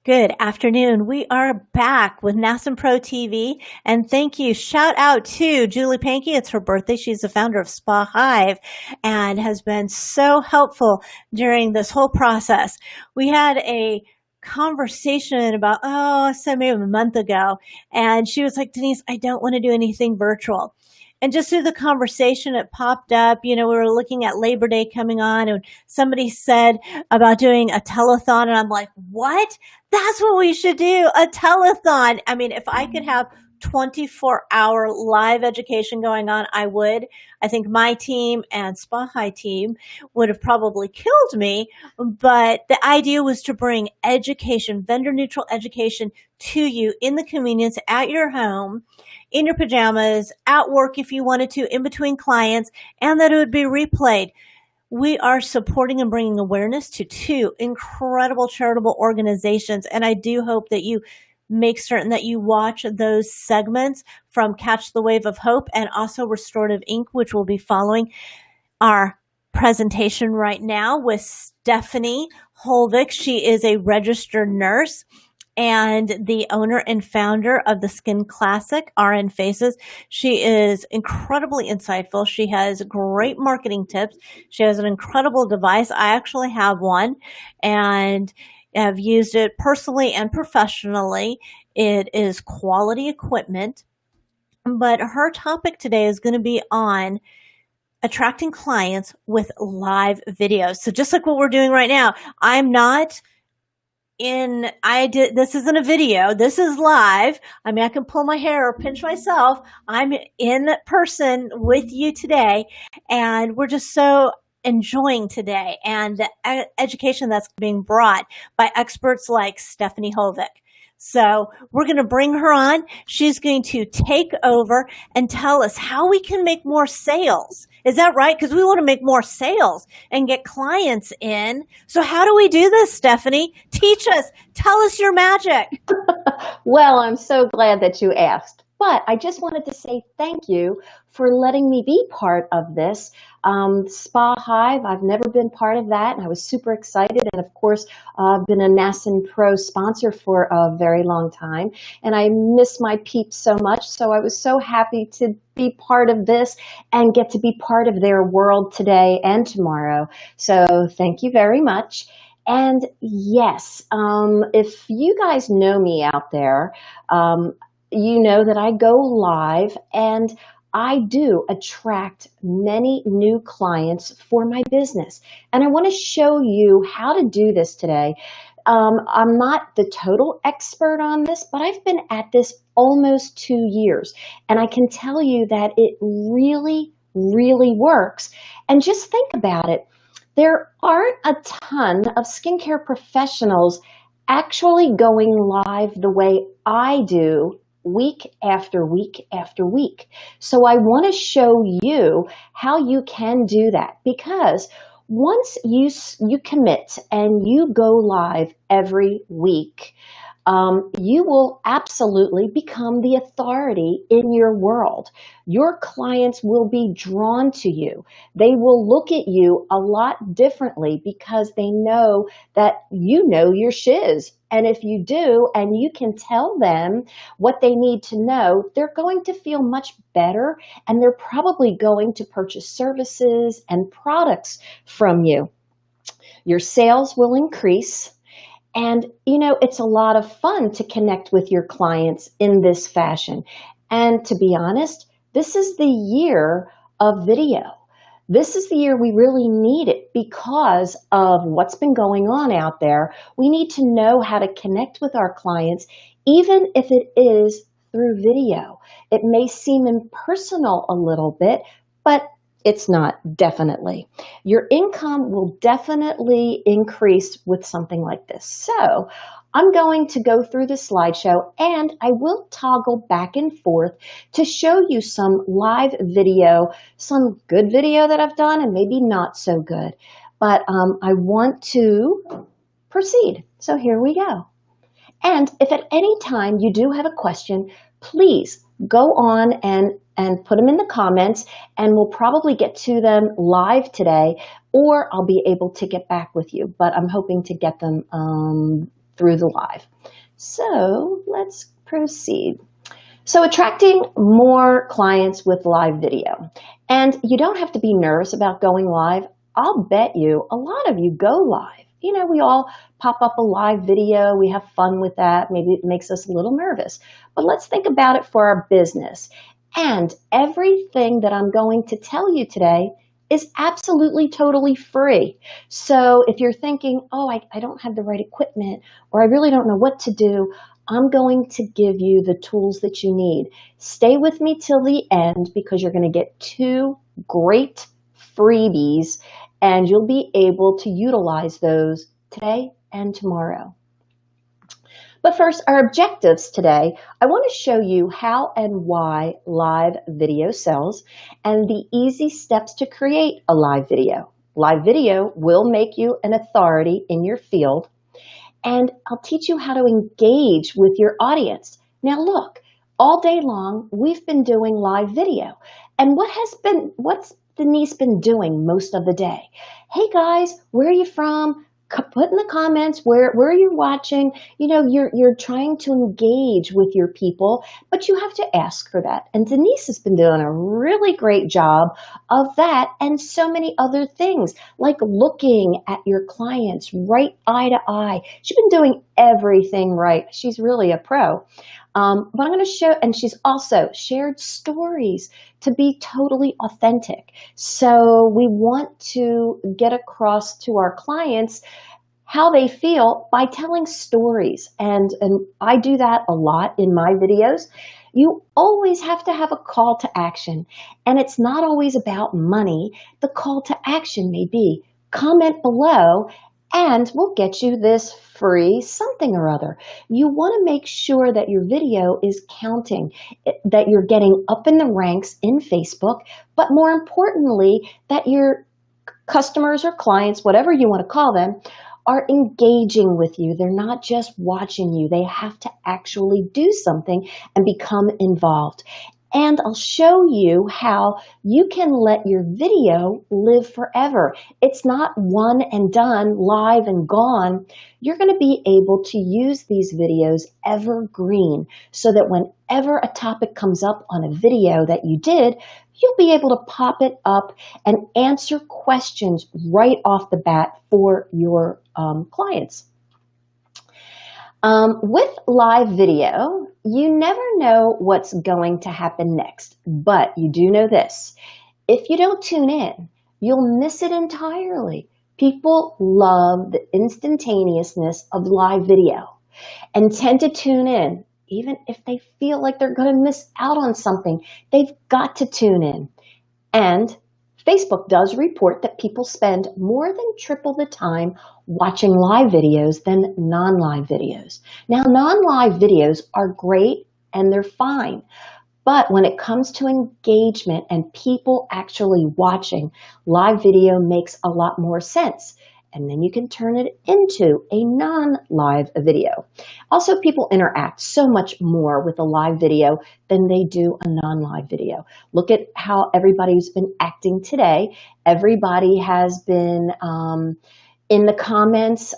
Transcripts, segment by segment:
Good afternoon. We are back with NASNPROtv, and thank you. Shout out to Julie Pankey. It's her birthday. She's the founder of Spa Hive and has been so helpful during this whole process. We had a conversation about, so maybe a month ago, and she was like, Denise, I don't want to do anything virtual. And just through the conversation, it popped up. We were looking at Labor Day coming on, and somebody said about doing a telethon, and I'm like, what? That's what we should do, a telethon. I mean, if I could have 24-hour live education going on, I would. I think my team and Spa High team would have probably killed me, but the idea was to bring education, vendor-neutral education to you in the convenience at your home, in your pajamas, at work if you wanted to, in between clients, and that it would be replayed. We are supporting and bringing awareness to two incredible charitable organizations, and I do hope that you make certain that you watch those segments from Catch the Wave of Hope and also Restorative Inc., which will be following our presentation right now with Stephanie Holvik. She is a registered nurse and the owner and founder of the Skin Classic, RN Faces. She is incredibly insightful. She has great marketing tips. She has an incredible device. I actually have one and have used it personally and professionally. It is quality equipment. But her topic today is going to be on attracting clients with live videos. So just like what we're doing right now, this isn't a video. This is live. I mean, I can pull my hair or pinch myself. I'm in person with you today, and we're just so enjoying today and the education that's being brought by experts like Stephanie Holvik. So we're going to bring her on. She's going to take over and tell us how we can make more sales. Is that right? Because we want to make more sales and get clients in. So how do we do this, Stephanie? Teach us. Tell us your magic. Well, I'm so glad that you asked. But I just wanted to say thank you for letting me be part of this. Spa Hive, I've never been part of that, and I was super excited. And of course, I've been a NASNPRO sponsor for a very long time, and I miss my peeps so much. So I was so happy to be part of this and get to be part of their world today and tomorrow. So thank you very much. And yes, if you guys know me out there, you know that I go live and I do attract many new clients for my business. And I want to show you how to do this today. I'm not the total expert on this, but I've been at this almost 2 years. And I can tell you that it really, really works. And just think about it. There aren't a ton of skincare professionals actually going live the way I do week after week after week. So I want to show you how you can do that, because once you commit and you go live every week, you will absolutely become the authority in your world. Your clients will be drawn to you. They will look at you a lot differently because they know that you know your shiz. And if you do, and you can tell them what they need to know, they're going to feel much better, and they're probably going to purchase services and products from you. Your sales will increase. And, it's a lot of fun to connect with your clients in this fashion. And to be honest, this is the year of video. This is the year we really need it because of what's been going on out there. We need to know how to connect with our clients, even if it is through video. It may seem impersonal a little bit, but it's not, definitely. Your income will definitely increase with something like this. So I'm going to go through the slideshow, and I will toggle back and forth to show you some live video, some good video that I've done and maybe not so good. But I want to proceed. So here we go. And if at any time you do have a question, please go on and put them in the comments, and we'll probably get to them live today, or I'll be able to get back with you. But I'm hoping to get them through the live. So let's proceed. So attracting more clients with live video. And you don't have to be nervous about going live. I'll bet you a lot of you go live. You know, we all pop up a live video. We have fun with that. Maybe it makes us a little nervous. But let's think about it for our business. And everything that I'm going to tell you today is absolutely totally free. So if you're thinking, oh, I don't have the right equipment, or I really don't know what to do, I'm going to give you the tools that you need. Stay with me till the end because you're going to get 2 great freebies and you'll be able to utilize those today and tomorrow. But first, our objectives today. I want to show you how and why live video sells and the easy steps to create a live video. Live video will make you an authority in your field, and I'll teach you how to engage with your audience. Now look, all day long, we've been doing live video. And what's Denise been doing most of the day? Hey guys, where are you from? Put in the comments where are you watching. You know, you're trying to engage with your people, but you have to ask for that. And Denise has been doing a really great job of that and so many other things, like looking at your clients right eye to eye. She's been doing everything right. She's really a pro. But I'm going to show, and she's also shared stories to be totally authentic. So we want to get across to our clients how they feel by telling stories. And I do that a lot in my videos. You always have to have a call to action. And it's not always about money. The call to action may be comment below and we'll get you this free something or other. You want to make sure that your video is counting, that you're getting up in the ranks in Facebook, but more importantly, that your customers or clients, whatever you want to call them, are engaging with you. They're not just watching you. They have to actually do something and become involved. And I'll show you how you can let your video live forever. It's not one and done, live and gone. You're going to be able to use these videos evergreen so that whenever a topic comes up on a video that you did, you'll be able to pop it up and answer questions right off the bat for your clients. With live video, you never know what's going to happen next, but you do know this. If you don't tune in, you'll miss it entirely. People love the instantaneousness of live video and tend to tune in, even if they feel like they're going to miss out on something. They've got to tune in. And Facebook does report that people spend more than triple the time watching live videos than non-live videos. Now, non-live videos are great and they're fine. But when it comes to engagement and people actually watching, live video makes a lot more sense. And then you can turn it into a non-live video. Also, people interact so much more with a live video than they do a non-live video. Look at how everybody's been acting today. Everybody has been in the comments.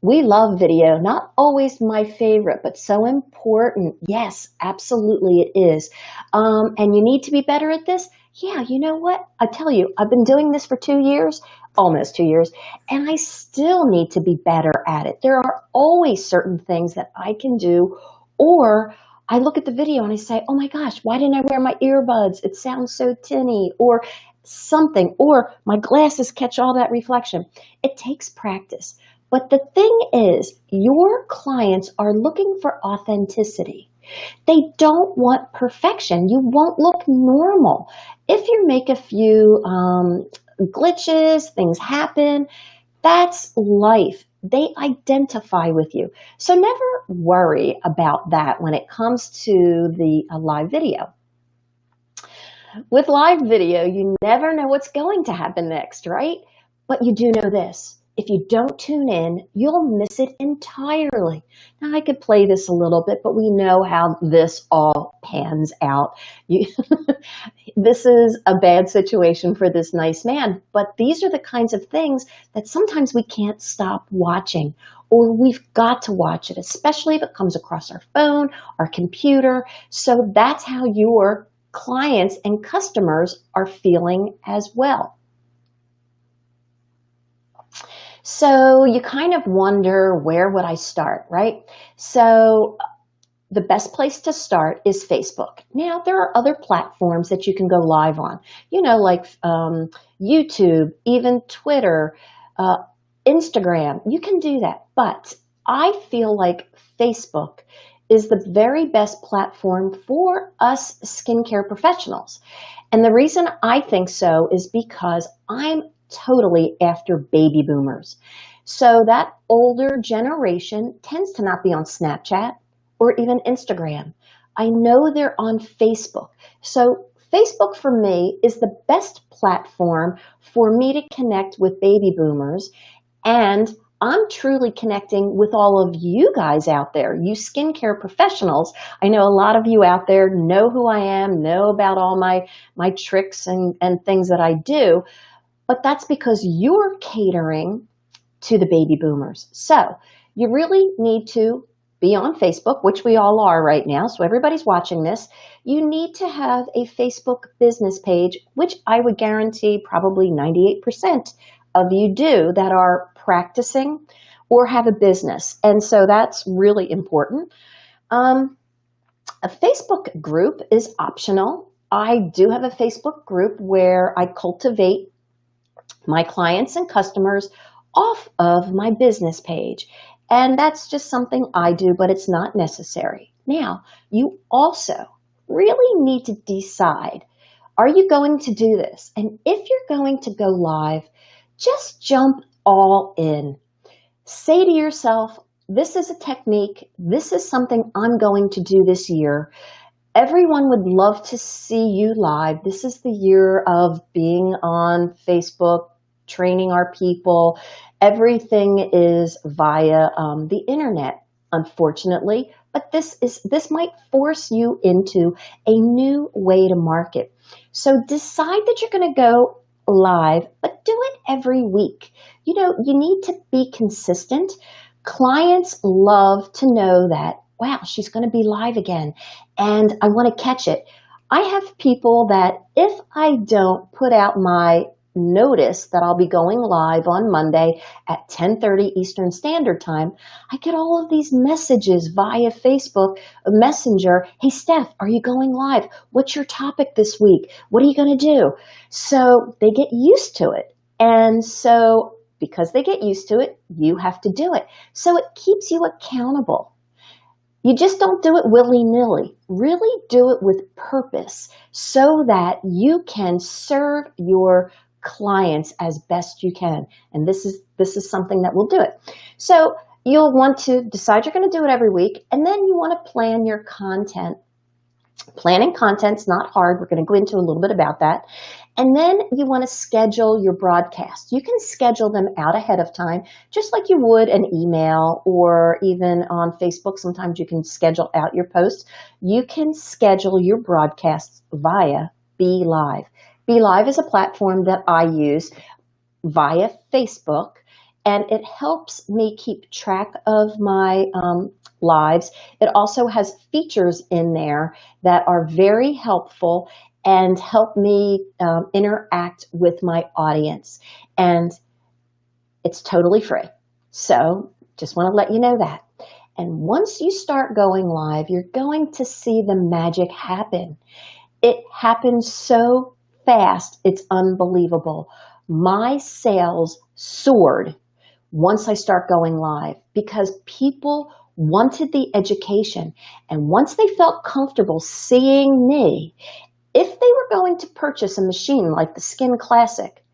We love video, not always my favorite, but so important. Yes, absolutely it is. And you need to be better at this? Yeah, you know what? I tell you, I've been doing this for 2 years, almost 2 years, and I still need to be better at it. There are always certain things that I can do, or I look at the video and I say, oh my gosh, why didn't I wear my earbuds? It sounds so tinny, or something, or my glasses catch all that reflection. It takes practice. But the thing is, your clients are looking for authenticity. They don't want perfection. You won't look normal. If you make a few glitches, things happen, that's life. They identify with you. So never worry about that when it comes to the live video. With live video, you never know what's going to happen next, right? But you do know this. If you don't tune in, you'll miss it entirely. Now, I could play this a little bit, but we know how this all pans out. This is a bad situation for this nice man, but these are the kinds of things that sometimes we can't stop watching, or we've got to watch it, especially if it comes across our phone, our computer. So that's how your clients and customers are feeling as well. So you kind of wonder, where would I start, right? So the best place to start is Facebook. Now, there are other platforms that you can go live on, like YouTube, even Twitter, uh, Instagram. You can do that. But I feel like Facebook is the very best platform for us skincare professionals. And the reason I think so is because I'm totally after baby boomers. So that older generation tends to not be on Snapchat or even Instagram. I know they're on Facebook. So Facebook for me is the best platform for me to connect with baby boomers, and I'm truly connecting with all of you guys out there, you skincare professionals. I know a lot of you out there know who I am, know about all my tricks and things that I do, but that's because you're catering to the baby boomers. So you really need to be on Facebook, which we all are right now. So everybody's watching this. You need to have a Facebook business page, which I would guarantee probably 98% of you do, that are practicing or have a business. And so that's really important. A Facebook group is optional. I do have a Facebook group where I cultivate my clients and customers off of my business page. And that's just something I do, but it's not necessary. Now, you also really need to decide, are you going to do this? And if you're going to go live, just jump all in. Say to yourself, this is a technique. This is something I'm going to do this year. Everyone would love to see you live. This is the year of being on Facebook, training our people. Everything is via the internet, unfortunately, but this might force you into a new way to market. So decide that you're going to go live, but do it every week. You need to be consistent. Clients love to know that, wow, she's going to be live again, and I want to catch it. I have people that if I don't put out my notice that I'll be going live on Monday at 10:30 Eastern Standard Time, I get all of these messages via Facebook Messenger. Hey, Steph, are you going live? What's your topic this week? What are you going to do? So they get used to it. And so because they get used to it, you have to do it. So it keeps you accountable. You just don't do it willy-nilly. Really do it with purpose so that you can serve your clients as best you can. And this is something that will do it. So you'll want to decide you're going to do it every week, and then you want to plan your content. Planning content's not hard. We're going to go into a little bit about that. And then you want to schedule your broadcasts. You can schedule them out ahead of time, just like you would an email, or even on Facebook. Sometimes you can schedule out your posts. You can schedule your broadcasts via Be Live. Be Live is a platform that I use via Facebook, and it helps me keep track of my lives. It also has features in there that are very helpful and help me interact with my audience. And it's totally free. So just want to let you know that. And once you start going live, you're going to see the magic happen. It happens so fast, it's unbelievable. My sales soared once I start going live because people wanted the education. And once they felt comfortable seeing me, if they were going to purchase a machine like the Skin Classic,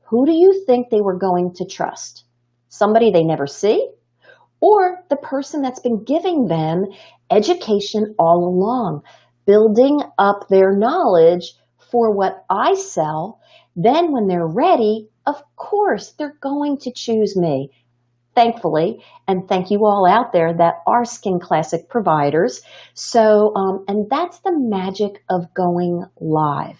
who do you think they were going to trust? Somebody they never see? Or the person that's been giving them education all along, building up their knowledge for what I sell? Then when they're ready, of course, they're going to choose me. Thankfully, and thank you all out there that are Skin Classic providers. So, and that's the magic of going live.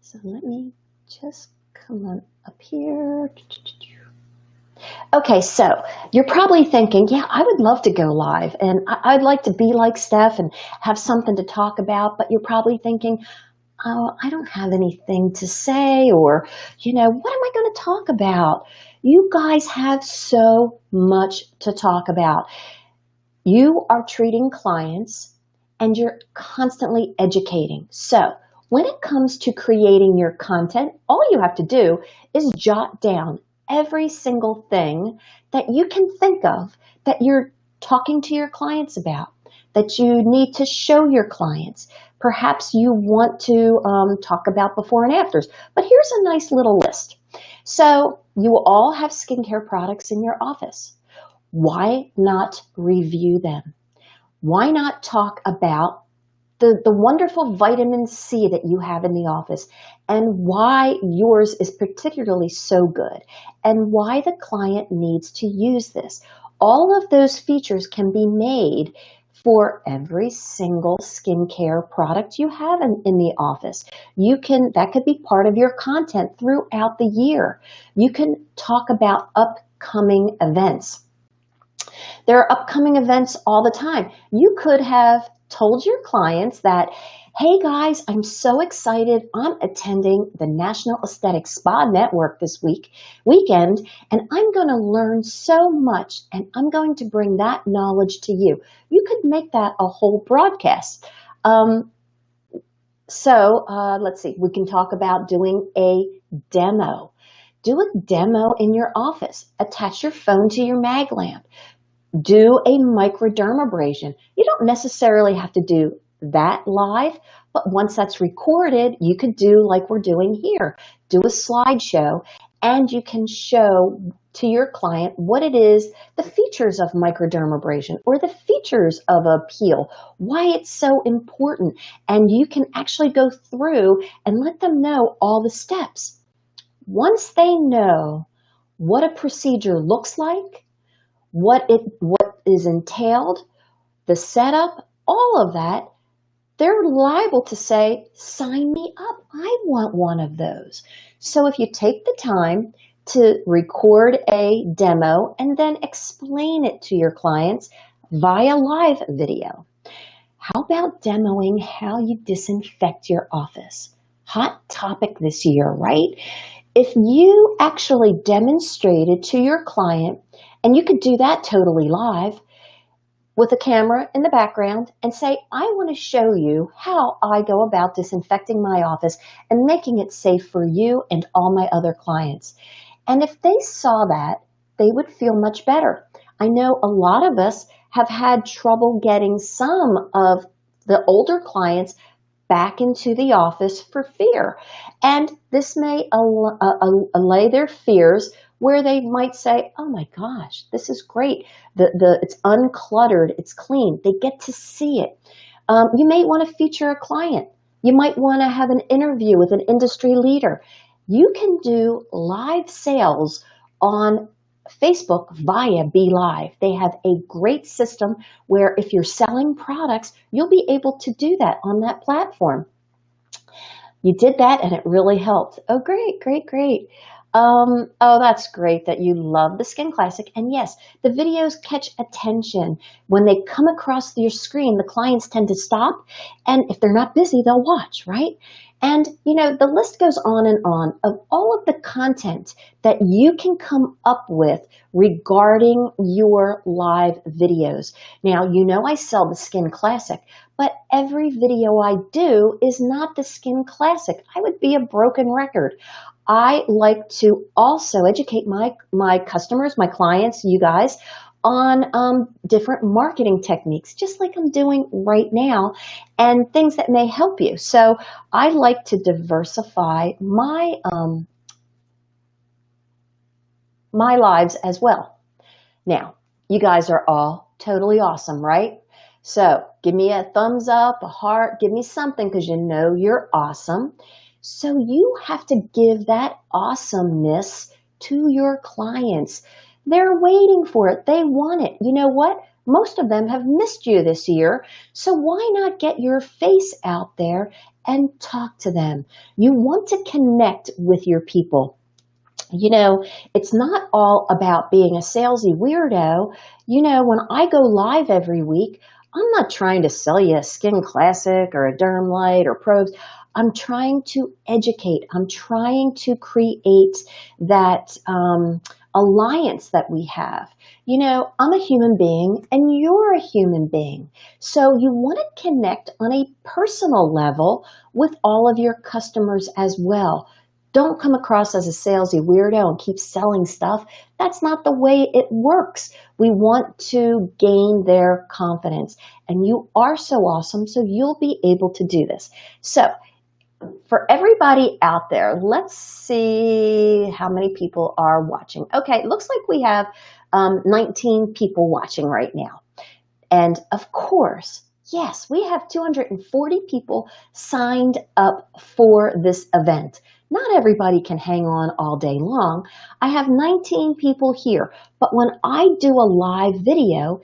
So let me just come on up here. Okay, so you're probably thinking, yeah, I would love to go live and I'd like to be like Steph and have something to talk about, but you're probably thinking, oh, I don't have anything to say, or, what am I going to talk about? You guys have so much to talk about. You are treating clients and you're constantly educating. So when it comes to creating your content, all you have to do is jot down every single thing that you can think of that you're talking to your clients about, that you need to show your clients. Perhaps you want to talk about before and afters, but here's a nice little list. So you will all have skincare products in your office. Why not review them? Why not talk about the wonderful vitamin C that you have in the office and why yours is particularly so good and why the client needs to use this? All of those features can be made for every single skincare product you have in the office. That could be part of your content throughout the year. You can talk about upcoming events. There are upcoming events all the time. You could have told your clients that, hey guys, I'm so excited. I'm attending the National Aesthetic Spa Network this weekend, and I'm going to learn so much, and I'm going to bring that knowledge to you. You could make that a whole broadcast. Let's see. We can talk about doing a demo. Do a demo in your office. Attach your phone to your mag lamp. Do a microdermabrasion. You don't necessarily have to do that live, but once that's recorded, you could do like we're doing here. Do a slideshow, and you can show to your client what it is, the features of microdermabrasion or the features of a peel, why it's so important, and you can actually go through and let them know all the steps. Once they know what a procedure looks like, what is entailed, the setup, all of that, they're liable to say, sign me up. I want one of those. So if you take the time to record a demo and then explain it to your clients via live video. How about demoing how you disinfect your office? Hot topic this year, right? If you actually demonstrated to your client, and you could do that totally live with a camera in the background and say, I want to show you how I go about disinfecting my office and making it safe for you and all my other clients. And if they saw that, they would feel much better. I know a lot of us have had trouble getting some of the older clients back into the office for fear. And this may allay their fears where they might say, oh my gosh, this is great. It's uncluttered, it's clean. They get to see it. You may want to feature a client. You might want to have an interview with an industry leader. You can do live sales on Facebook via BeLive. They have a great system where if you're selling products, you'll be able to do that on that platform. You did that and it really helped. Oh, great, great, great. Oh, that's great that you love the Skin Classic. And yes, the videos catch attention. When they come across your screen, the clients tend to stop. And if they're not busy, they'll watch, right? And, the list goes on of all of the content that you can come up with regarding your live videos. Now, I sell the Skin Classic, but every video I do is not the Skin Classic. I would be a broken record. I like to also educate my customers, my clients, you guys, on different marketing techniques, just like I'm doing right now, and things that may help you. So I like to diversify my lives as well. Now, you guys are all totally awesome, right? So give me a thumbs up, a heart, give me something because you're awesome. So you have to give that awesomeness to your clients. They're waiting for it. They want it. You know what? Most of them have missed you this year. So why not get your face out there and talk to them? You want to connect with your people. It's not all about being a salesy weirdo. When I go live every week, I'm not trying to sell you a Skin Classic or a Derm Light or Probes. I'm trying to educate. I'm trying to create that alliance that we have. I'm a human being and you're a human being. So you want to connect on a personal level with all of your customers as well. Don't come across as a salesy weirdo and keep selling stuff. That's not the way it works. We want to gain their confidence. And you are so awesome, so you'll be able to do this. So for everybody out there, let's see how many people are watching. Okay, it looks like we have 19 people watching right now. And of course, yes, we have 240 people signed up for this event. Not everybody can hang on all day long. I have 19 people here, but when I do a live video,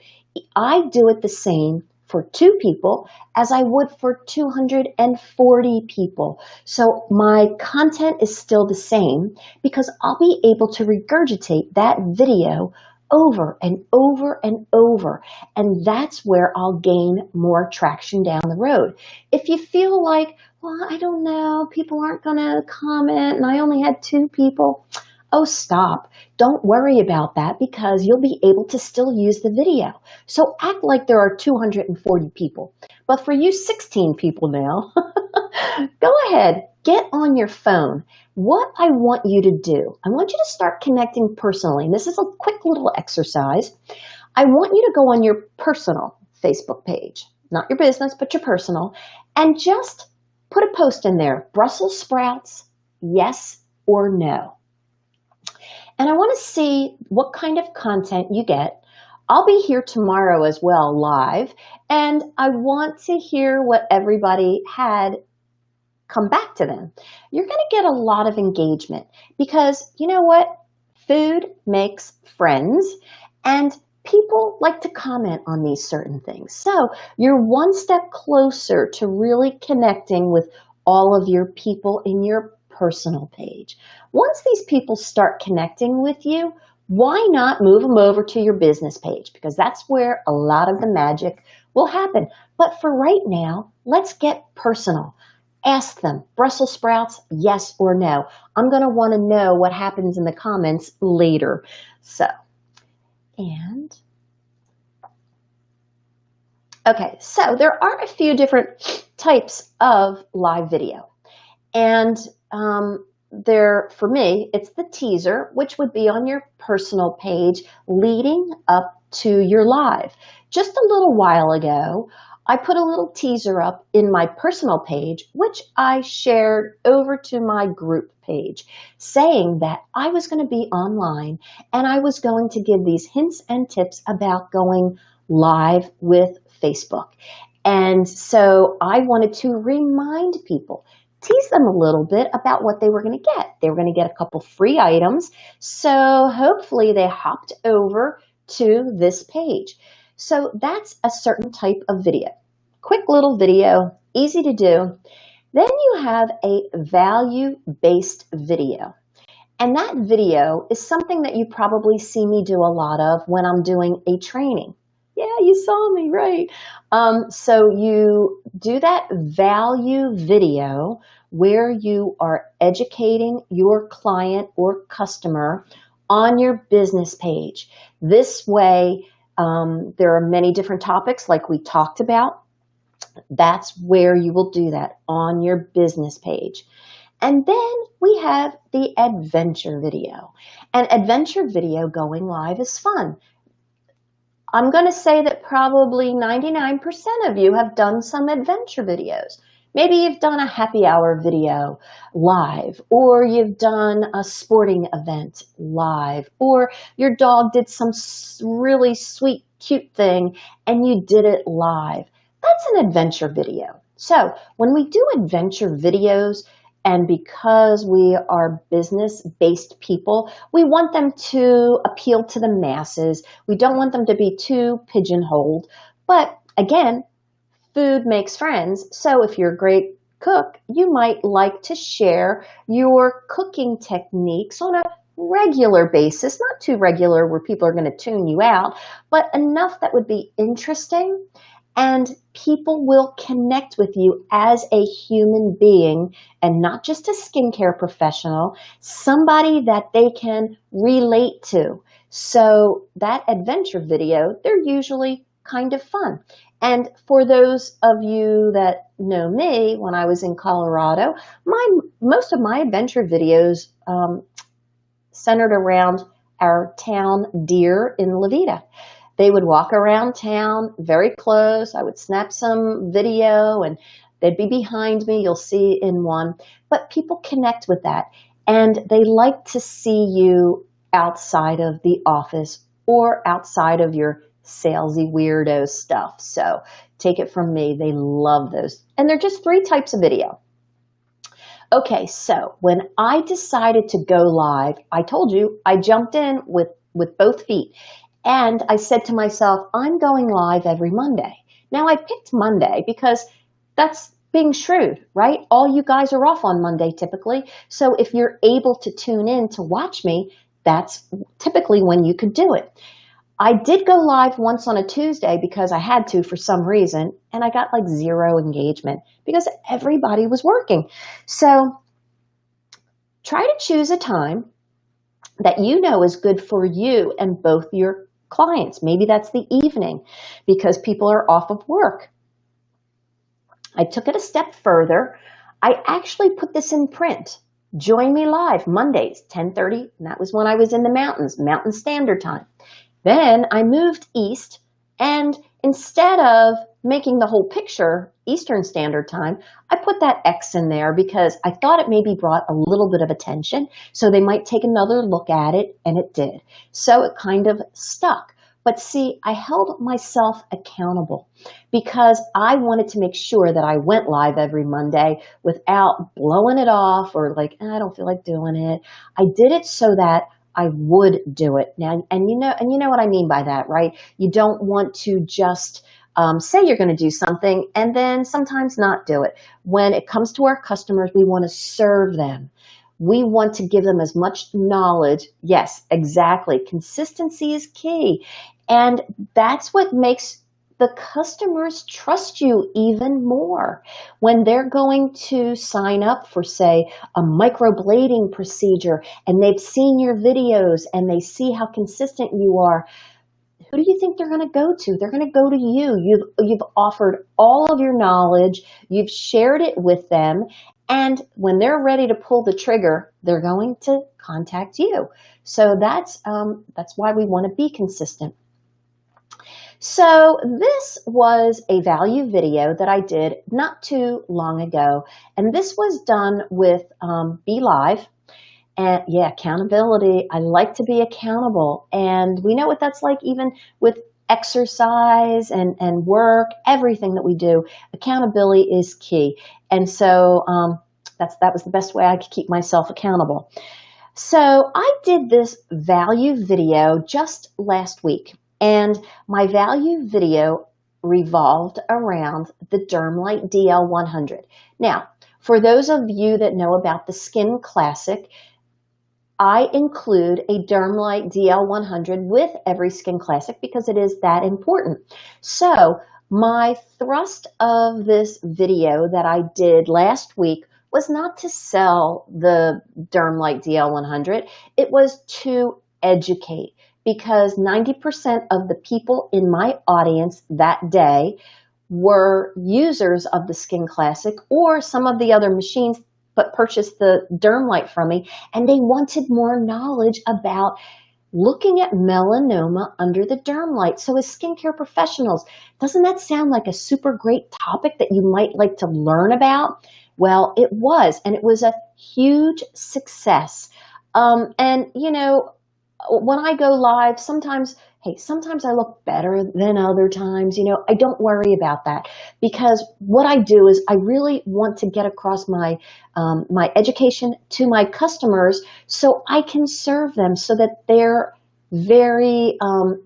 I do it the same for 2 people as I would for 240 people. So my content is still the same because I'll be able to regurgitate that video over and over and over. And that's where I'll gain more traction down the road. If you feel like, well, I don't know, people aren't going to comment and I only had 2 people, oh, stop. Don't worry about that because you'll be able to still use the video. So act like there are 240 people. But for you 16 people now, go ahead, get on your phone. What I want you to do, I want you to start connecting personally. And this is a quick little exercise. I want you to go on your personal Facebook page, not your business, but your personal, and just put a post in there, Brussels sprouts, yes or no. And I want to see what kind of content you get. I'll be here tomorrow as well, live, and I want to hear what everybody had come back to them. You're going to get a lot of engagement because you know what? Food makes friends and people like to comment on these certain things. So you're one step closer to really connecting with all of your people in your personal page. Once these people start connecting with you, why not move them over to your business page? Because that's where a lot of the magic will happen. But for right now, let's get personal. Ask them, Brussels sprouts, yes or no. I'm going to want to know what happens in the comments later. So there are a few different types of live video. And for me, it's the teaser, which would be on your personal page leading up to your live. Just a little while ago, I put a little teaser up in my personal page, which I shared over to my group page, saying that I was going to be online and I was going to give these hints and tips about going live with Facebook. And so I wanted to remind people, tease them a little bit about what they were going to get. They were going to get a couple free items. So hopefully they hopped over to this page. So that's a certain type of video. Quick little video, easy to do. Then you have a value-based video. And that video is something that you probably see me do a lot of when I'm doing a training. Yeah, you saw me, right? So you do that value video where you are educating your client or customer on your business page. This way, there are many different topics like we talked about. That's where you will do that on your business page. And then we have the adventure video. And adventure video going live is fun. I'm going to say that probably 99% of you have done some adventure videos. Maybe you've done a happy hour video live, or you've done a sporting event live, or your dog did some really sweet, cute thing and you did it live. That's an adventure video. So when we do adventure videos, and because we are business-based people, we want them to appeal to the masses. We don't want them to be too pigeonholed. But again, food makes friends. So if you're a great cook, you might like to share your cooking techniques on a regular basis, not too regular where people are going to tune you out, but enough that would be interesting and people will connect with you as a human being and not just a skincare professional, somebody that they can relate to. So that adventure video, they're usually kind of fun. And for those of you that know me, when I was in Colorado, most of my adventure videos centered around our town deer in Levita. They would walk around town very close. I would snap some video and they'd be behind me. You'll see in one. But people connect with that. And they like to see you outside of the office or outside of your salesy weirdo stuff. So take it from me. They love those. And they're just 3 types of video. Okay, so when I decided to go live, I told you I jumped in with both feet. And I said to myself, I'm going live every Monday. Now I picked Monday because that's being shrewd, right? All you guys are off on Monday typically. So if you're able to tune in to watch me, that's typically when you could do it. I did go live once on a Tuesday because I had to for some reason, and I got like 0 engagement because everybody was working. So try to choose a time that you know is good for you and both your clients. Maybe that's the evening because people are off of work. I took it a step further. I actually put this in print. Join me live Mondays, 10:30, and that was when I was in the mountains, Mountain Standard Time. Then I moved east, and instead of making the whole picture Eastern Standard Time, I put that X in there because I thought it maybe brought a little bit of attention, so they might take another look at it, and it did. So it kind of stuck. But see, I held myself accountable because I wanted to make sure that I went live every Monday without blowing it off or like, I don't feel like doing it. I did it so that I would do it. Now, and you know what I mean by that, right? You don't want to just say you're going to do something and then sometimes not do it. When it comes to our customers, we want to serve them. We want to give them as much knowledge. Yes, exactly. Consistency is key. And that's what makes the customers trust you even more. When they're going to sign up for, say, a microblading procedure and they've seen your videos and they see how consistent you are, who do you think they're going to go to? They're going to go to you. You've offered all of your knowledge. You've shared it with them. And when they're ready to pull the trigger, they're going to contact you. So that's why we want to be consistent. So this was a value video that I did not too long ago. And this was done with Be Live. And yeah, accountability. I like to be accountable. And we know what that's like even with exercise and work, everything that we do. Accountability is key. And so that was the best way I could keep myself accountable. So I did this value video just last week. And my value video revolved around the Dermlite DL100. Now, for those of you that know about the Skin Classic, I include a Dermlite DL100 with every Skin Classic because it is that important. So my thrust of this video that I did last week was not to sell the Dermlite DL100. It was to educate because 90% of the people in my audience that day were users of the Skin Classic or some of the other machines but purchased the Dermlite from me, and they wanted more knowledge about looking at melanoma under the Dermlite. So as skincare professionals, doesn't that sound like a super great topic that you might like to learn about? Well, it was, and it was a huge success. And you know, when I go live, sometimes I look better than other times. You know, I don't worry about that because what I do is I really want to get across my my education to my customers so I can serve them so that they're very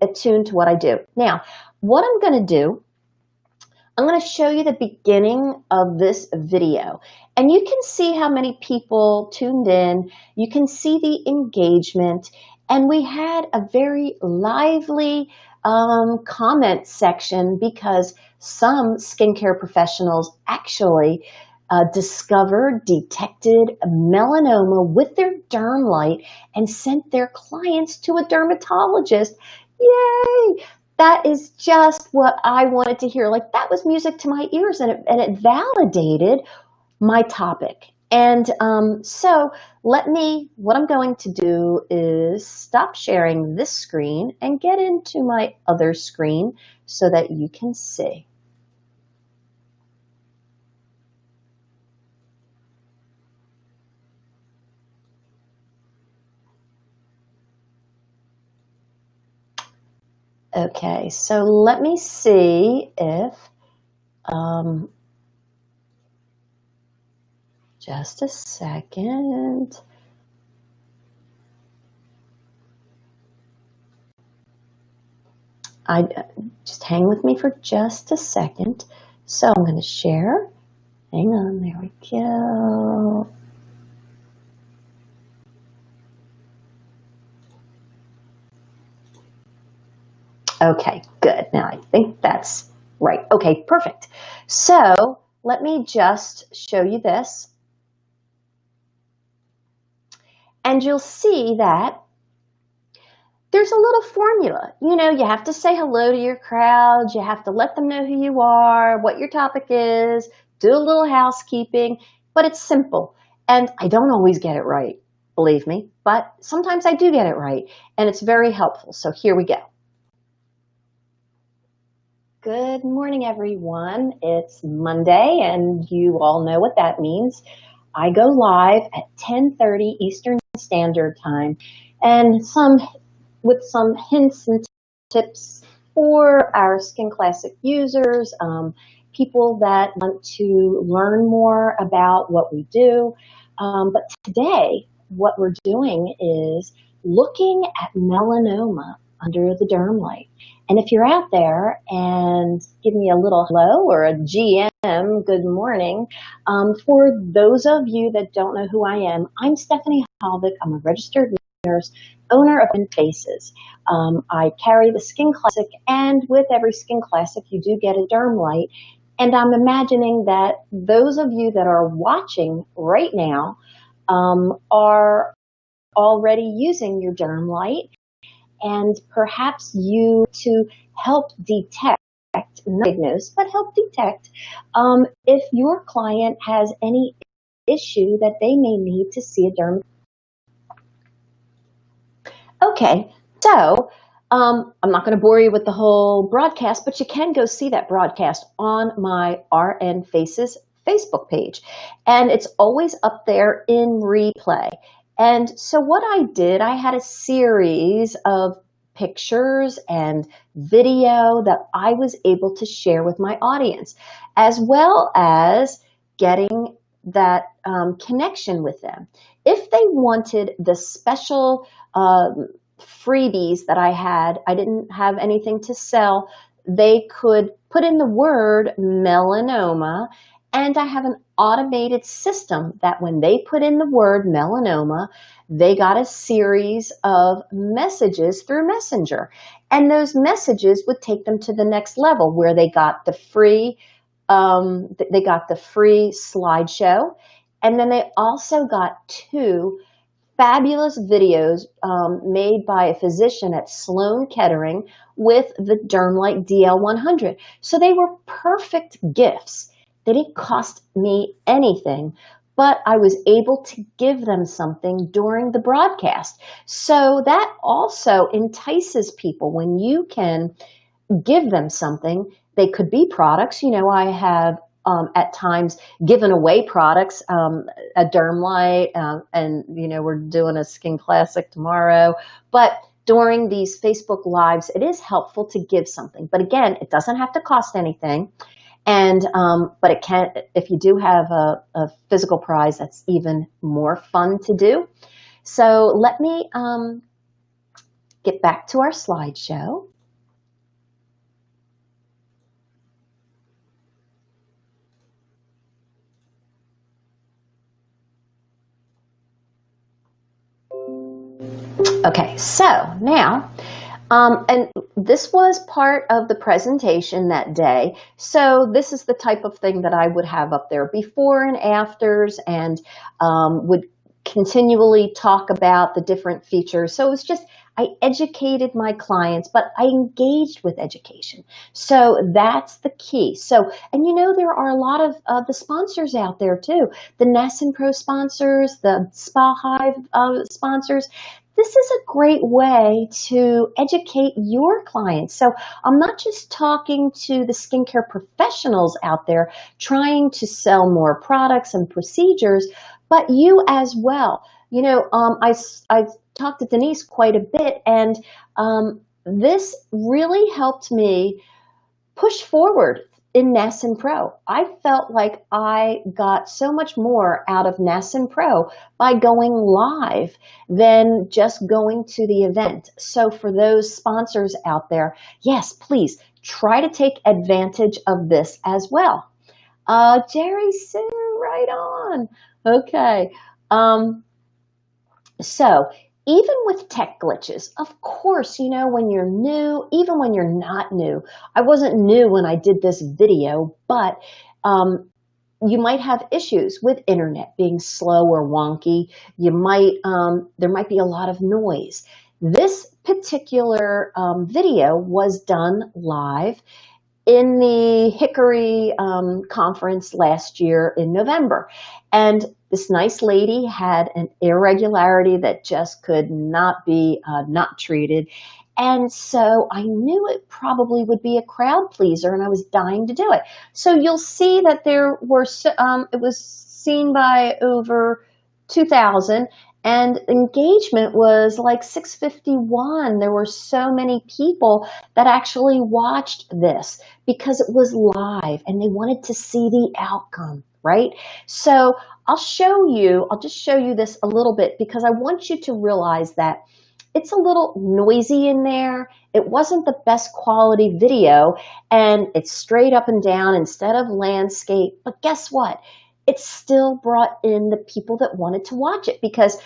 attuned to what I do. Now, what I'm going to do, I'm going to show you the beginning of this video. And you can see how many people tuned in. You can see the engagement. And we had a very lively comment section because some skincare professionals actually discovered, detected melanoma with their derm light and sent their clients to a dermatologist. Yay! That is just what I wanted to hear. Like, that was music to my ears, and it validated my topic. And so what I'm going to do is stop sharing this screen and get into my other screen so that you can see. Okay, so let me see if, just a second. Just hang with me for just a second. So I'm going to share. Hang on, there we go. Okay, good. Now I think that's right. Okay, perfect. So let me just show you this. And you'll see that there's a little formula. You know, you have to say hello to your crowd. You have to let them know who you are, what your topic is, do a little housekeeping, but it's simple. And I don't always get it right, believe me, but sometimes I do get it right, and it's very helpful. So here we go. Good morning, everyone. It's Monday, and you all know what that means. I go live at 10:30 Eastern Standard Time, and with some hints and tips for our Skin Classic users, people that want to learn more about what we do. But today, what we're doing is looking at melanoma under the derm light. And if you're out there and give me a little hello or a GM, good morning. For those of you that don't know who I am, I'm Stephanie Halvick. I'm a registered nurse, owner of Faces. I carry the Skin Classic, and with every Skin Classic, you do get a derm light. And I'm imagining that those of you that are watching right now are already using your derm light, and perhaps you to help detect, not diagnose, but help detect if your client has any issue that they may need to see a derm. Okay, so I'm not going to bore you with the whole broadcast, but you can go see that broadcast on my RN Faces Facebook page. And it's always up there in replay. And so what I did, I had a series of pictures and video that I was able to share with my audience, as well as getting that connection with them. If they wanted the special freebies that I didn't have anything to sell, they could put in the word melanoma, and I have an automated system that when they put in the word melanoma, they got a series of messages through Messenger. And those messages would take them to the next level where they got the free slideshow. And then they also got 2 fabulous videos made by a physician at Sloan Kettering with the Dermlight DL100. So they were perfect gifts. They didn't cost me anything, but I was able to give them something during the broadcast. So that also entices people when you can give them something. They could be products. You know, I have at times given away products, a derm light, and we're doing a Skin Classic tomorrow. But during these Facebook Lives, it is helpful to give something. But again, it doesn't have to cost anything. And but it can, if you do have a physical prize, that's even more fun to do. So let me get back to our slideshow. Okay, so now, and this was part of the presentation that day. So this is the type of thing that I would have up there, before and afters, and would continually talk about the different features. So it was just, I educated my clients, but I engaged with education. So that's the key. So, and you know, there are a lot of the sponsors out there too. The NASNPRO sponsors, the Spa Hive sponsors. This is a great way to educate your clients. So I'm not just talking to the skincare professionals out there trying to sell more products and procedures, but you as well. You know, I talked to Denise quite a bit, and this really helped me push forward in NASNPRO. I felt like I got so much more out of NASNPRO by going live than just going to the event. So for those sponsors out there, yes, please try to take advantage of this as well. Jerry Sue, right on. Okay. So even with tech glitches, of course, you know, when you're new, even when you're not new, I wasn't new when I did this video, but you might have issues with internet being slow or wonky. You might, there might be a lot of noise. This particular video was done live in the Hickory conference last year in November. And this nice lady had an irregularity that just could not be not treated. And so I knew it probably would be a crowd pleaser, and I was dying to do it. So you'll see that there were, it was seen by over 2,000, and engagement was like 651. There were so many people that actually watched this because it was live and they wanted to see the outcome, right? So I'll just show you this a little bit because I want you to realize that it's a little noisy in there. It wasn't the best quality video, and it's straight up and down instead of landscape. But guess what? It still brought in the people that wanted to watch it because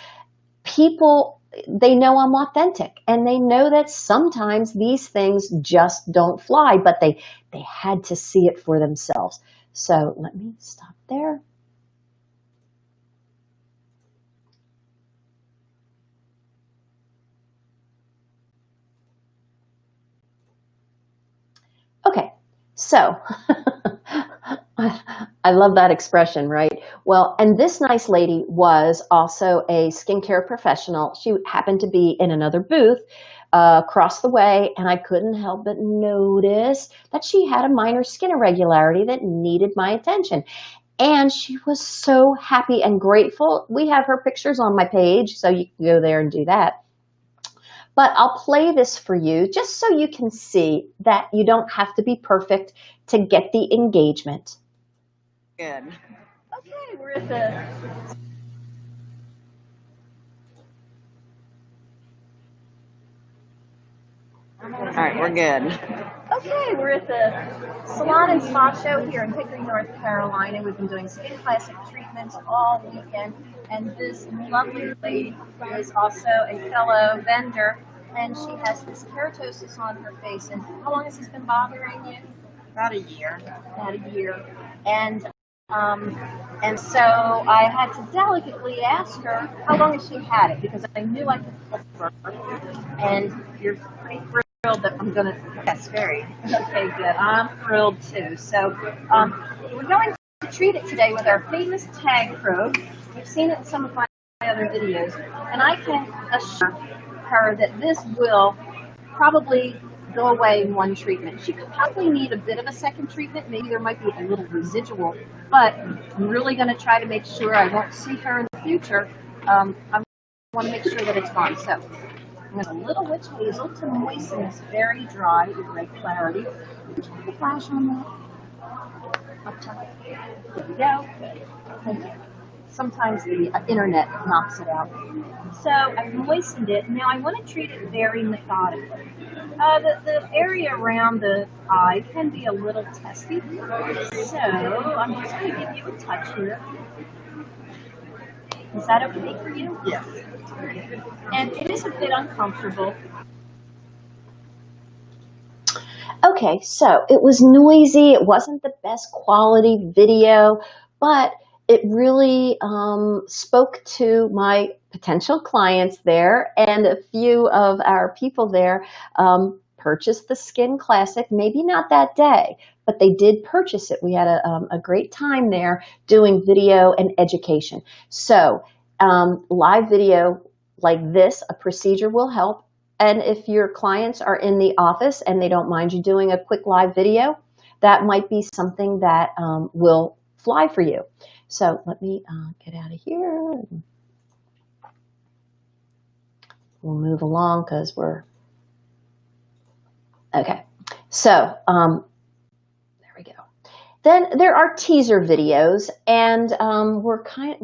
people, they know I'm authentic, and they know that sometimes these things just don't fly, but they had to see it for themselves. So let me stop there. Okay, so I love that expression, right? Well, and this nice lady was also a skincare professional. She happened to be in another booth across the way, and I couldn't help but notice that she had a minor skin irregularity that needed my attention. And she was so happy and grateful. We have her pictures on my page, so you can go there and do that. But I'll play this for you just so you can see that you don't have to be perfect to get the engagement. Good. Okay, we're at the... All right, we're good. Okay, we're at the Salon and Spa Show here in Hickory, North Carolina. We've been doing skin plastic treatments all weekend, and this lovely lady is also a fellow vendor, and she has this keratosis on her face. And how long has this been bothering you? About a year. About a year. And so I had to delicately ask her how long has she had it, because I knew I could help her. And you're pretty thrilled that I'm going to... Yes, very. Okay, good. I'm thrilled too. So we're going to treat it today with our famous tag probe. You've seen it in some of my other videos. And I can assure her that this will probably go away in one treatment. She could probably need a bit of a second treatment. Maybe there might be a little residual, but I'm really going to try to make sure I won't see her in the future. I want to make sure that it's gone. So I'm going to a little witch hazel to moisten this very dry irregularity. Would you have the flash on that? Up top. There we go. Thank you. Sometimes the internet knocks it out. So I've moistened it. Now I want to treat it very methodically. The area around the eye can be a little testy. So I'm just going to give you a touch here. Is that okay for you? Yes. And it is a bit uncomfortable. Okay, so it was noisy. It wasn't the best quality video, but it really spoke to my potential clients there, and a few of our people there purchased the Skin Classic. Maybe not that day, but they did purchase it. We had a great time there doing video and education. So live video like this, a procedure will help. And if your clients are in the office and they don't mind you doing a quick live video, that might be something that will fly for you. So let me get out of here. We'll move along because we're, okay. So there we go. Then there are teaser videos, and we're kind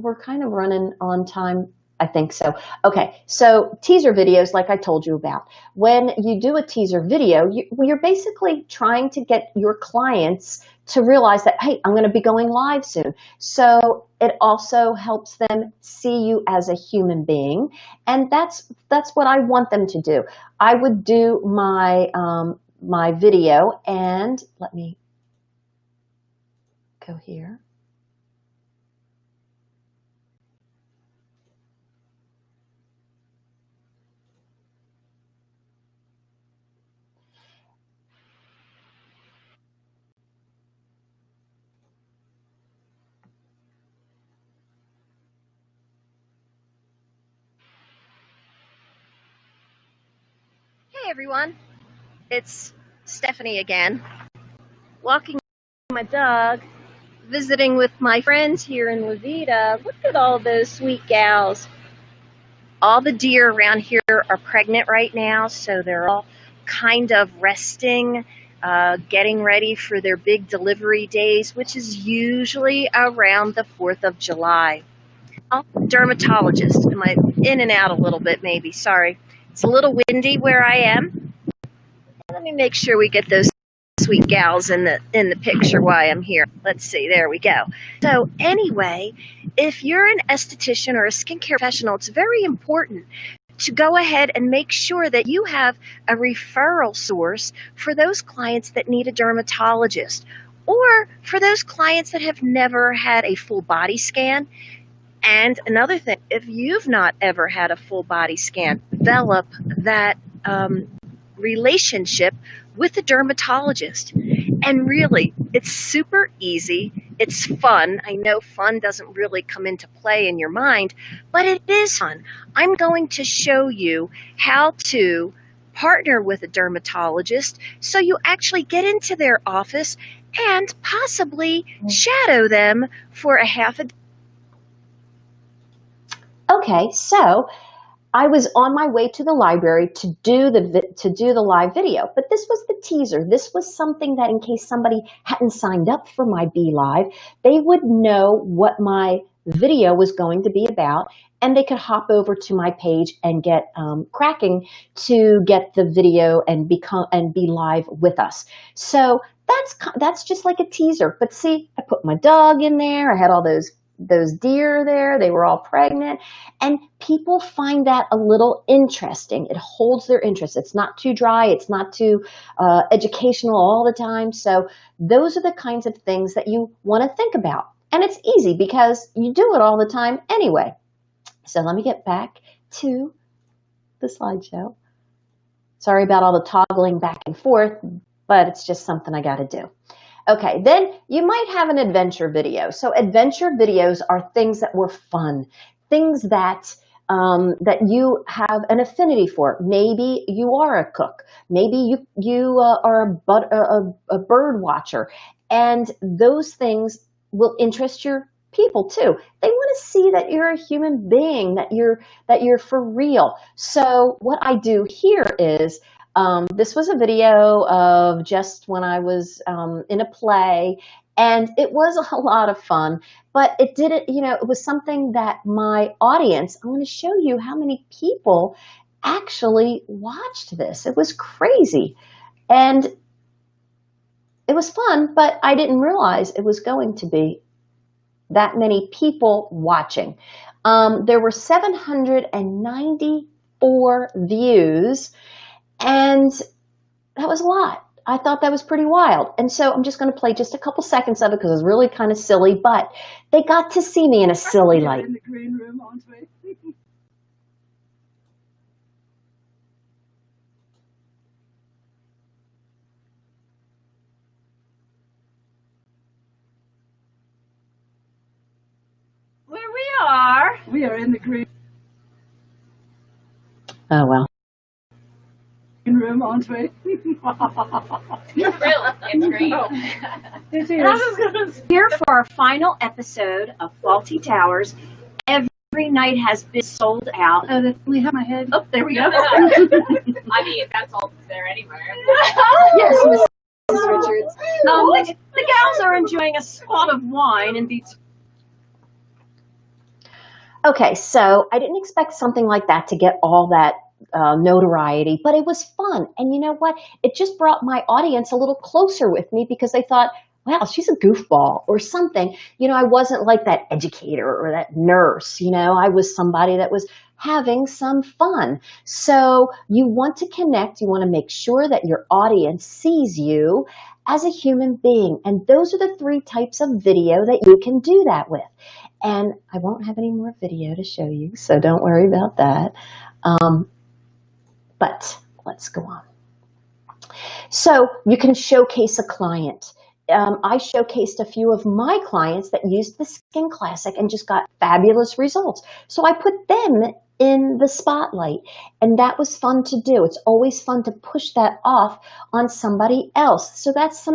of running on time. I think so. Okay, so teaser videos, like I told you about. When you do a teaser video, you're basically trying to get your clients to realize that, hey, I'm going to be going live soon. So it also helps them see you as a human being, and that's what I want them to do. I would do my my video, and let me go here. Hey everyone, it's Stephanie again. Walking my dog, visiting with my friends here in La Vida. Look at all those sweet gals. All the deer around here are pregnant right now, so they're all kind of resting, getting ready for their big delivery days, which is usually around the 4th of July. Dermatologist. Am I in and out a little bit maybe? Sorry. It's a little windy where I am. Let me make sure we get those sweet gals in the picture while I'm here. Let's see. There we go. So anyway, if you're an esthetician or a skincare professional, it's very important to go ahead and make sure that you have a referral source for those clients that need a dermatologist, or for those clients that have never had a full body scan. And another thing, if you've not ever had a full body scan, develop that relationship with a dermatologist. And really, it's super easy. It's fun. I know fun doesn't really come into play in your mind, but it is fun. I'm going to show you how to partner with a dermatologist so you actually get into their office and possibly shadow them for a half a day. Okay, so I was on my way to the library to do the live video, but this was the teaser. This was something that in case somebody hadn't signed up for my Be Live, they would know what my video was going to be about, and they could hop over to my page and get cracking to get the video and be live with us. So that's just like a teaser. But see, I put my dog in there. I had all those deer there. They were all pregnant, and people find that a little interesting. It holds their interest. It's not too dry. It's not too educational all the time. So those are the kinds of things that you want to think about. And it's easy because you do it all the time anyway. So let me get back to the slideshow. Sorry about all the toggling back and forth, but it's just something I got to do. Okay, then you might have an adventure video. So adventure videos are things that were fun, things that that you have an affinity for. Maybe you are a cook. Maybe you are a bird watcher, and those things will interest your people too. They want to see that you're a human being, that you're for real. So what I do here is, this was a video of just when I was in a play, and it was a lot of fun, but it didn't, it was something that my audience, I'm going to show you how many people actually watched this. It was crazy, and it was fun, but I didn't realize it was going to be that many people watching. There were 794 views, and that was a lot. I thought that was pretty wild. And so I'm just going to play just a couple seconds of it because it was really kind of silly, but they got to see me in a silly light. In the green room, aren't we? Where we are. We are in the green Oh, well. room, aren't we? Really, it's great. It is. Here for our final episode of Faulty Towers. Every night has been sold out. Oh, we have my head. Oh, there we go. I mean, that's all there anywhere. Yes, Mrs. Richards. The gals are enjoying a spot of wine and beats. Okay, so I didn't expect something like that to get all that notoriety, but it was fun. And you know what? It just brought my audience a little closer with me because they thought, wow, she's a goofball or something. You know, I wasn't like that educator or that nurse. You know, I was somebody that was having some fun. So you want to connect. You want to make sure that your audience sees you as a human being. And those are the 3 types of video that you can do that with. And I won't have any more video to show you, so don't worry about that. But let's go on. So you can showcase a client. I showcased a few of my clients that used the Skin Classic and just got fabulous results. So I put them in the spotlight, and that was fun to do. It's always fun to push that off on somebody else. So that's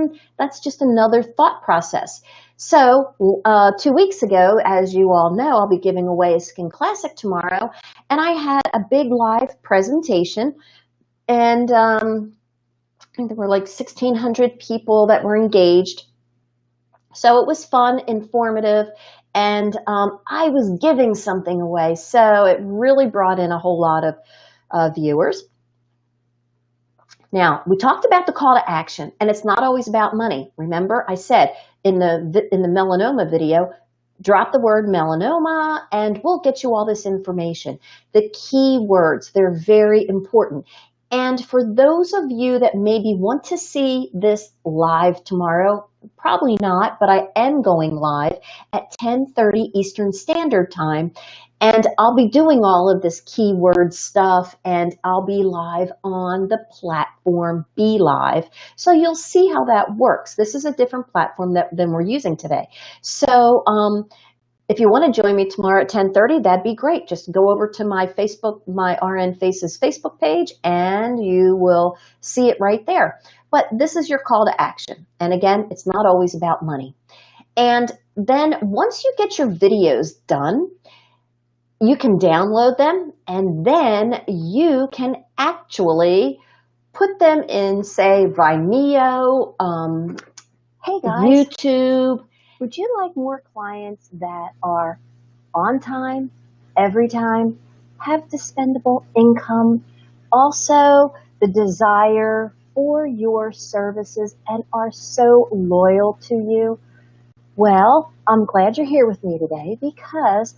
just another thought process. So 2 weeks ago, as you all know, I'll be giving away a Skin Classic tomorrow, and I had a big live presentation, and I think there were like 1,600 people that were engaged. So it was fun, informative, and I was giving something away, so it really brought in a whole lot of viewers. Now, we talked about the call to action, and it's not always about money. Remember, I said in the melanoma video, drop the word melanoma, and we'll get you all this information. The key words, they're very important. And for those of you that maybe want to see this live tomorrow, probably not, but I am going live at 10:30 Eastern Standard Time. And I'll be doing all of this keyword stuff, and I'll be live on the platform Be Live. So you'll see how that works. This is a different platform than we're using today. So if you want to join me tomorrow at 10:30, that'd be great. Just go over to my Facebook, my RN Faces Facebook page, and you will see it right there. But this is your call to action. And again, it's not always about money. And then once you get your videos done, you can download them, and then you can actually put them in, say, Vimeo, Hey guys, YouTube. would you like more clients that are on time, every time, have dispendable income, also the desire for your services and are so loyal to you? Well, I'm glad you're here with me today because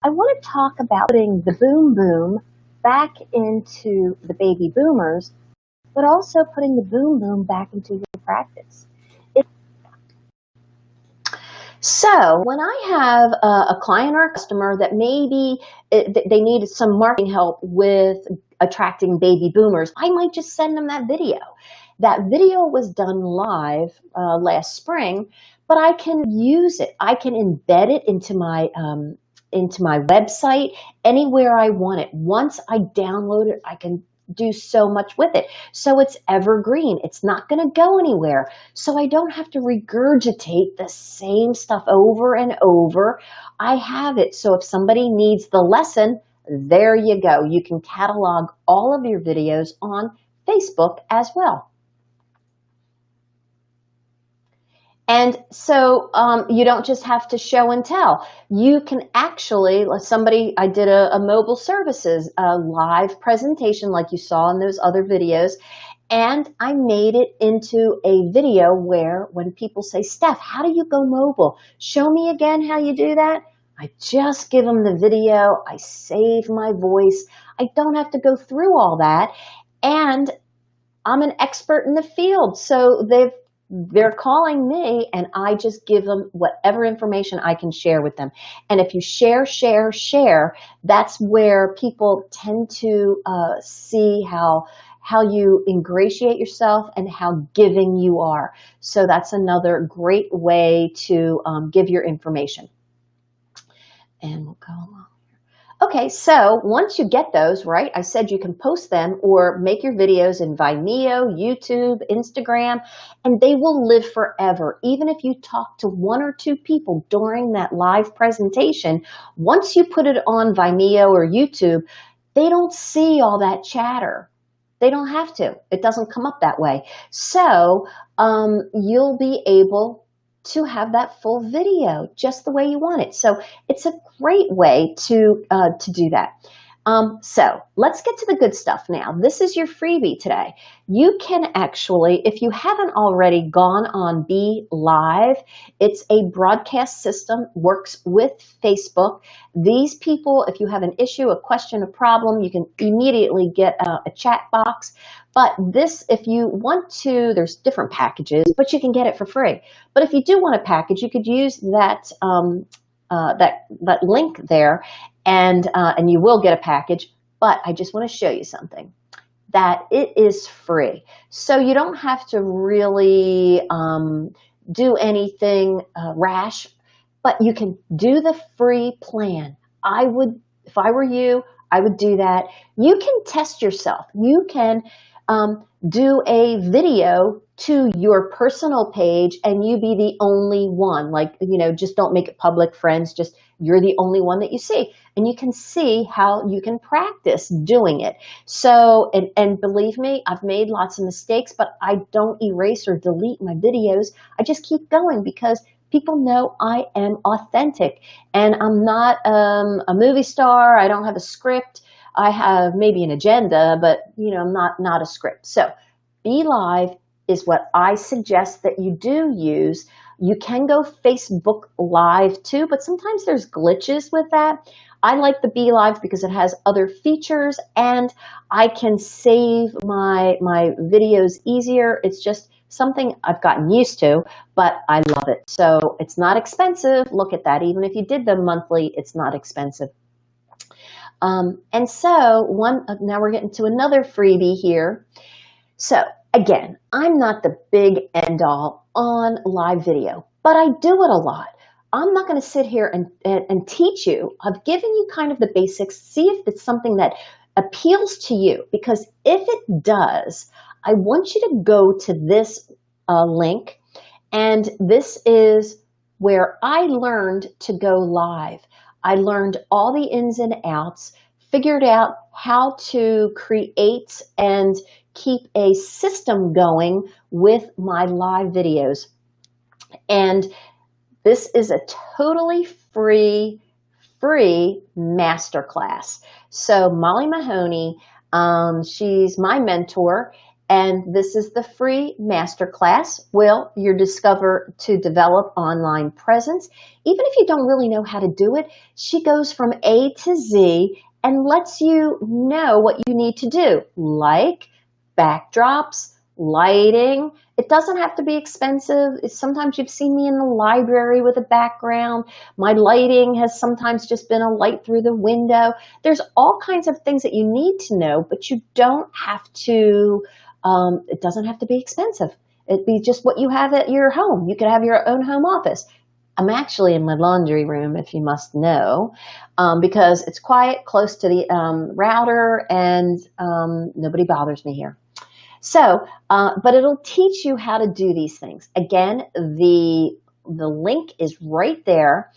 I want to talk about putting the boom boom back into the baby boomers, but also putting the boom boom back into your practice. So when I have a client or a customer that maybe they needed some marketing help with attracting baby boomers, I might just send them that video. That video was done live last spring, but I can use it. I can embed it into my website anywhere I want it. Once I download it, I can do so much with it. So it's evergreen. It's not going to go anywhere. So I don't have to regurgitate the same stuff over and over. I have it. So if somebody needs the lesson, there you go. You can catalog all of your videos on Facebook as well. And so you don't just have to show and tell. You can actually, I did a mobile services live presentation like you saw in those other videos, and I made it into a video where when people say, Steph, how do you go mobile? Show me again how you do that. I just give them the video. I save my voice. I don't have to go through all that. And I'm an expert in the field. So they're calling me and I just give them whatever information I can share with them. And if you share, that's where people tend to see how you ingratiate yourself and how giving you are. So that's another great way to give your information. And we'll go along. Okay, so once you get those, right, I said you can post them or make your videos in Vimeo, YouTube, Instagram, and they will live forever. Even if you talk to 1 or 2 people during that live presentation, once you put it on Vimeo or YouTube, they don't see all that chatter. They don't have to. It doesn't come up that way. So you'll be able to have that full video just the way you want it. So it's a great way to do that. So let's get to the good stuff now. This is your freebie today. You can actually, if you haven't already gone on Be Live, it's a broadcast system, works with Facebook. These people, if you have an issue, a question, a problem, you can immediately get a chat box. But this, if you want to, there's different packages, but you can get it for free. But if you do want a package, you could use that that link there, and you will get a package. But I just want to show you something, that it is free. So you don't have to really do anything rash, but you can do the free plan. I would, if I were you, I would do that. You can test yourself. You can do a video to your personal page and you be the only one. Like, you know, just don't make it public, friends, just you're the only one that you see. And you can see how you can practice doing it. So, and believe me, I've made lots of mistakes, but I don't erase or delete my videos. I just keep going because people know I am authentic and I'm not a movie star. I don't have a script. I have maybe an agenda, but you know, not a script. So Be Live is what I suggest that you do use. You can go Facebook Live too, but sometimes there's glitches with that. I like the Be Live because it has other features and I can save my videos easier. It's just something I've gotten used to, but I love it. So it's not expensive. Look at that. Even if you did them monthly, it's not expensive. And so now we're getting to another freebie here. So again, I'm not the big end all on live video, but I do it a lot. I'm not going to sit here and teach you. I've given you kind of the basics. See if it's something that appeals to you, because if it does, I want you to go to this link, and this is where I learned to go live. I learned all the ins and outs, figured out how to create and keep a system going with my live videos. And this is a totally free masterclass. So Molly Mahoney, she's my mentor, and this is the free masterclass. Will you discover to develop online presence? Even if you don't really know how to do it, she goes from A to Z and lets you know what you need to do, like backdrops, lighting. It doesn't have to be expensive. Sometimes you've seen me in the library with a background. My lighting has sometimes just been a light through the window. There's all kinds of things that you need to know, but you don't have to, it doesn't have to be expensive. It'd be just what you have at your home. You could have your own home office. I'm actually in my laundry room, if you must know, because it's quiet, close to the router, and nobody bothers me here. So, but it'll teach you how to do these things. Again, the link is right there,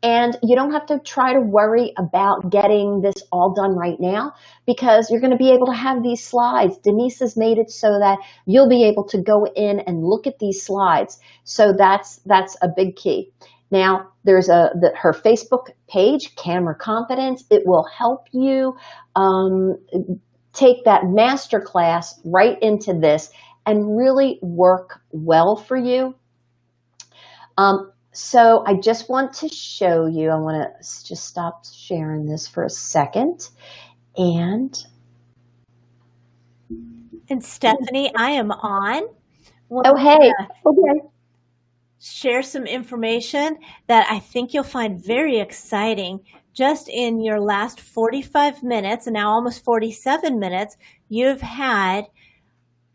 and you don't have to try to worry about getting this all done right now, because you're going to be able to have these slides. Denise has made it so that you'll be able to go in and look at these slides. So that's a big key. Now, there's her Facebook page, Camera Confidence. It will help you take that master class right into this and really work well for you. So I just want to show you, I want to just stop sharing this for a second. And Stephanie, I am on. oh, hey, okay. Share some information that I think you'll find very exciting. Just in your last 45 minutes, and now almost 47 minutes, you've had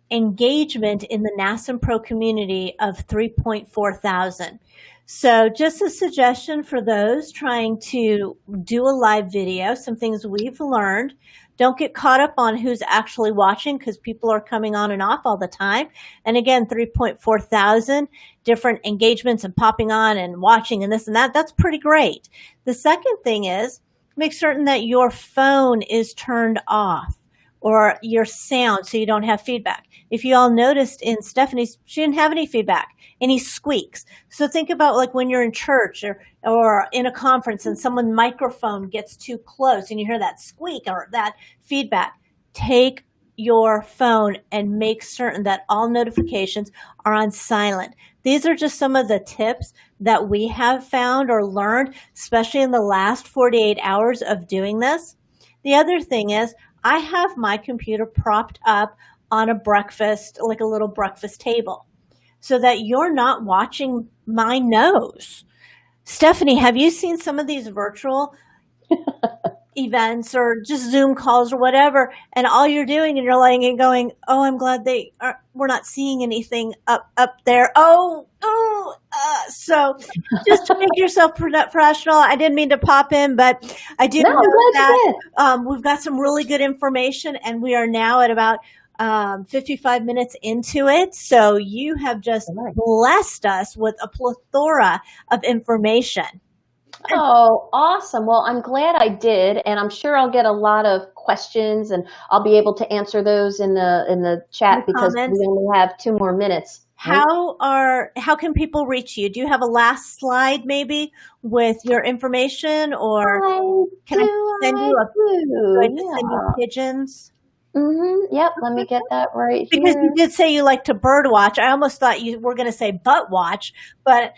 engagement in the NASNPRO community of 3.4 thousand. So just a suggestion for those trying to do a live video, some things we've learned. Don't get caught up on who's actually watching because people are coming on and off all the time. And again, 3.4 thousand different engagements and popping on and watching and this and that. That's pretty great. The second thing is make certain that your phone is turned off or your sound so you don't have feedback. If you all noticed in Stephanie's, she didn't have any feedback, any squeaks. So think about like when you're in church or in a conference and someone's microphone gets too close and you hear that squeak or that feedback. Take your phone and make certain that all notifications are on silent. These are just some of the tips that we have found or learned, especially in the last 48 hours of doing this. The other thing is I have my computer propped up on a breakfast, like a little breakfast table, so that you're not watching my nose. Stephanie, have you seen some of these virtual events or just Zoom calls or whatever, and all you're doing and you're laying and going, oh, I'm glad we're not seeing anything up there. So just to make yourself professional, I didn't mean to pop in, but I do know that we've got some really good information, and we are now at about 55 minutes into it. So you have just blessed us with a plethora of information. Oh, awesome. Well, I'm glad I did, and I'm sure I'll get a lot of questions and I'll be able to answer those in the chat because we only have 2 more minutes. Right? How can people reach you? Do you have a last slide maybe with your information, or can I send you pigeons? Mm-hmm. Yep. Let me get that right here. Because you did say you like to bird watch. I almost thought you were going to say butt watch, but.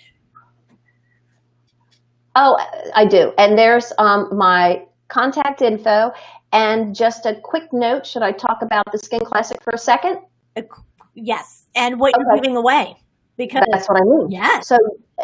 Oh, I do. And there's my contact info. And just a quick note, should I talk about the Skin Classic for a second? Yes. And what you're giving away. Because that's what I mean. Yeah. So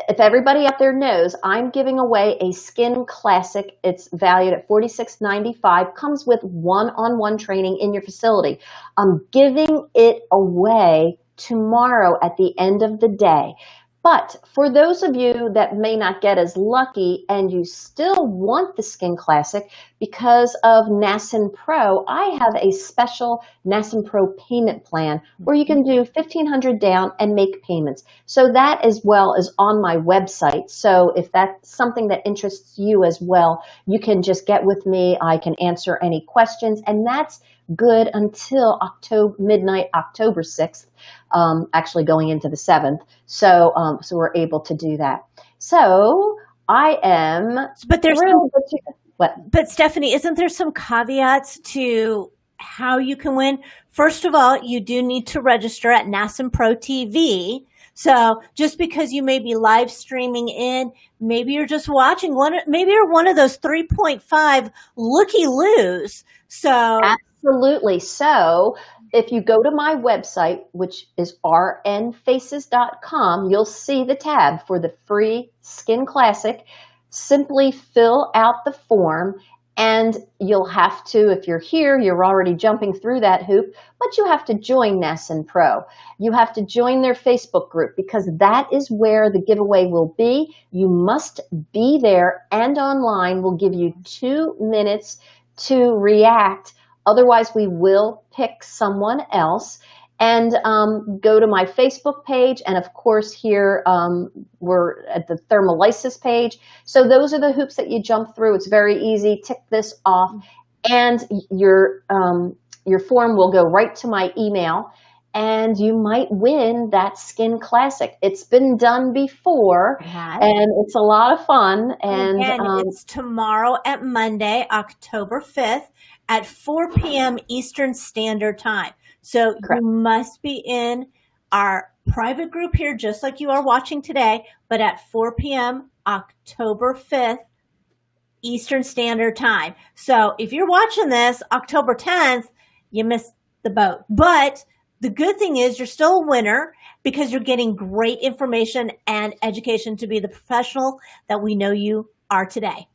if everybody out there knows, I'm giving away a Skin Classic. It's valued at $46.95. Comes with one-on-one training in your facility. I'm giving it away tomorrow at the end of the day. But for those of you that may not get as lucky and you still want the Skin Classic because of NASNPRO, I have a special NASNPRO payment plan where you can do $1,500 down and make payments. So that as well is on my website. So if that's something that interests you as well, you can just get with me. I can answer any questions, and that's good until midnight, October 6th, actually going into the 7th. So we're able to do that. So I am thrilled. But Stephanie, isn't there some caveats to how you can win? First of all, you do need to register at NASNPROtv. So just because you may be live streaming in, maybe you're just watching maybe you're one of those 3.5 looky-loos. So absolutely. So if you go to my website, which is rnfaces.com, you'll see the tab for the free Skin Classic. Simply fill out the form, and you'll have to, if you're here, you're already jumping through that hoop, but you have to join NASNPRO. You have to join their Facebook group because that is where the giveaway will be. You must be there and online. We'll give you 2 minutes to react. Otherwise, we will pick someone else. And go to my Facebook page. And of course, here we're at the thermolysis page. So those are the hoops that you jump through. It's very easy. Tick this off. And your form will go right to my email. And you might win that Skin Classic. It's been done before, and it's a lot of fun. And again, it's tomorrow at Monday, October 5th at 4 p.m. Eastern Standard Time. So you must be in our private group here, just like you are watching today, but at 4 p.m. October 5th, Eastern Standard Time. So if you're watching this October 10th, you missed the boat. But the good thing is you're still a winner because you're getting great information and education to be the professional that we know you are today.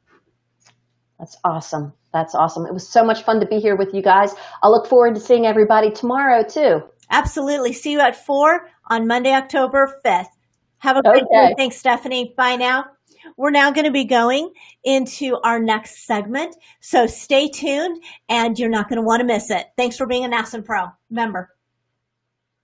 That's awesome. That's awesome. It was so much fun to be here with you guys. I'll look forward to seeing everybody tomorrow too. Absolutely. See you at 4 on Monday, October 5th. Have a great day. Thanks, Stephanie. Bye now. We're now going to be going into our next segment. So stay tuned and you're not going to want to miss it. Thanks for being a NASN Pro member.